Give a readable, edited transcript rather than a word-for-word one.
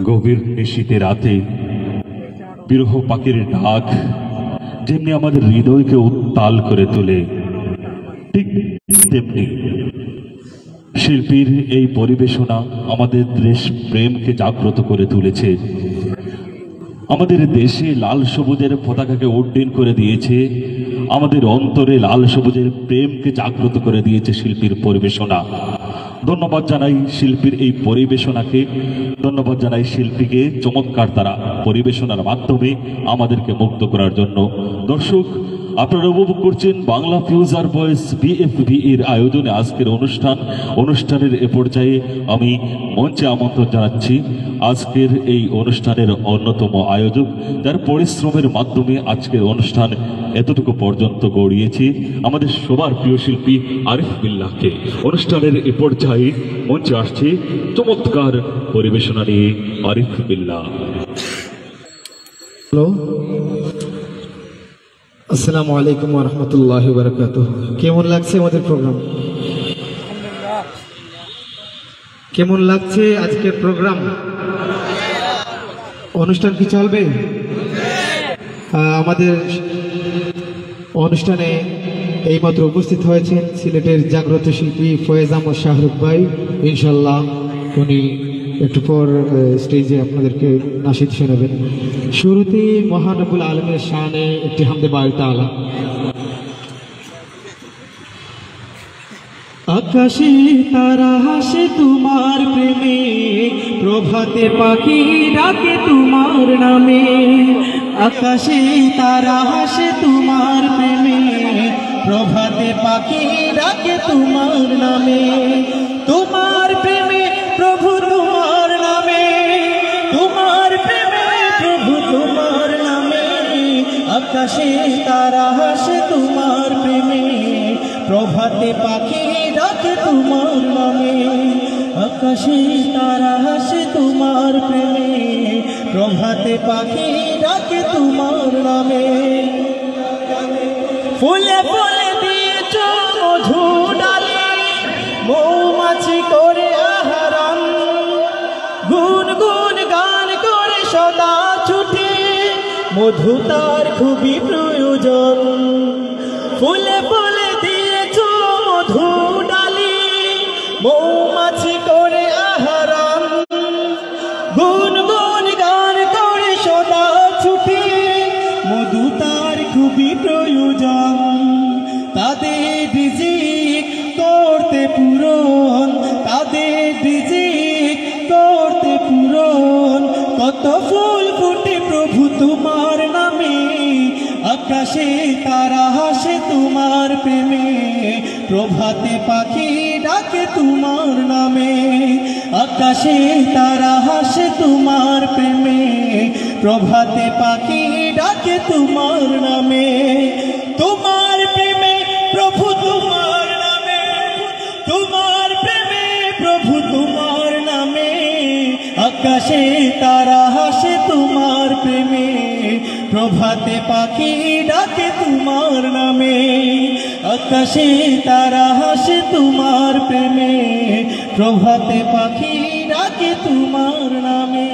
গভীর শীতের রাতে বিরহ পাখির ডাক যেমনি আমাদের হৃদয়কে উত্তাল করে তোলে, ঠিক তেমনি শিল্পীর এই পরিবেশনা আমাদের দেশ প্রেমকে জাগ্রত করে তুলেছে। আমাদের দেশে লাল সবুজের পতাকাকে উড্ডীন করে দিয়েছে, আমাদের অন্তরে লাল সবুজের প্রেমকে জাগ্রত করে দিয়েছে শিল্পীর পরিবেশনা। ধন্যবাদ জানাই শিল্পীর এই পরিবেশনাকে, ধন্যবাদ জানাই শিল্পীকে চমৎকার তারা পরিবেশনার মাধ্যমে আমাদেরকে মুগ্ধ করার জন্য। দর্শক, আপনারা উপভোগ করছেন বাংলা ফিউচার ভয়েস বিএফবি এর আয়োজনে আজকের অনুষ্ঠানের এ পর্যায়ে আমি মঞ্চে আমন্ত্রণ জানাচ্ছি আজকের এই অনুষ্ঠানের অন্যতম আয়োজক, যার পরিশ্রমের মাধ্যমে আজকের অনুষ্ঠান এতটুকু পর্যন্ত গড়িয়েছে, আমাদের সবার প্রিয় শিল্পী আরিফ বিল্লাহকে। অনুষ্ঠানের এ পর্যায়ে মঞ্চে আসছে চমৎকার পরিবেশনা নিয়ে আরিফ বিল্লাহ। হ্যালো, আসসালামু আলাইকুম ওয়া রাহমাতুল্লাহি ওয়া বারাকাতুহু। কেমন লাগছে আমাদের প্রোগ্রাম? কেমন লাগছে আজকের প্রোগ্রাম? অনুষ্ঠান কি চলবে? আমাদের অনুষ্ঠানে এইমাত্র উপস্থিত হয়েছেন সিলেটের জাগ্রত শিল্পী ফয়েজ আহমদ শাহরুখ ভাই। ইনশাল্লাহ উনি একটু পর স্টেজে আপনাদেরকে নাশিদ শোনাবেন। শুরুতে মহান রব্বুল আলমের শানে একটি হামদে বাড়ি তাআলা। আকাশে তারা হাসে তোমার প্রেমে, প্রভাতে পাখি ডাকে তোমার নামে। আকাশে তারা হাসে তোমার প্রেমে, প্রভাতে পাখি ডাকে তোমার নামে। তোমার প্রেমে প্রভু তোমার নামে, তোমার প্রেমে প্রভু তোমার নামে। আকাশে তারা হাসে তোমার প্রেমে, প্রভাতে পাখি ডাকে তোমার নামে। আকাশে তারা হাসে তোমার প্রেমে, প্রভাতে পাখি ডাকে তোমার নামে। ফুলে ফুলে দিয়েছ মধু ডালে, মৌমাছি করে আহরণ। গুন গুন গান করে সদা ছুটে, মধু তার খুবই প্রয়োজন। ফুলে ফুলে দিয়েছ মধু ডালে, মৌমাছি করে আহরণ। গুন গুন গান করে সদা ছুটে, মধু তার খুবই প্রয়োজন। তাদের রিজিক করতে পূরণ, তাদের রিজিক করতে পূরণ। কত ফুল ফুটে প্রভু তোমার নামে, আকাশে তারা হাসে তোমার প্রেমে, প্রভাতে পাখি ডাকে তোমার নামে। আকাশে তারা হাসে তোমার প্রেমে, প্রভাতে পাখি ডাকে তোমার নামে। তোমার প্রেমে প্রভু তোমার নামে, তোমার প্রেমে প্রভু তোমার নামে। আকাশে তারা হাসে তোমার প্রেমে, প্রভাতে পাখি ডাকে তোমার নামে। আকাশে তারা হাসে তোমার প্রেমে, প্রভাতে পাখি ডাকে তোমার নামে।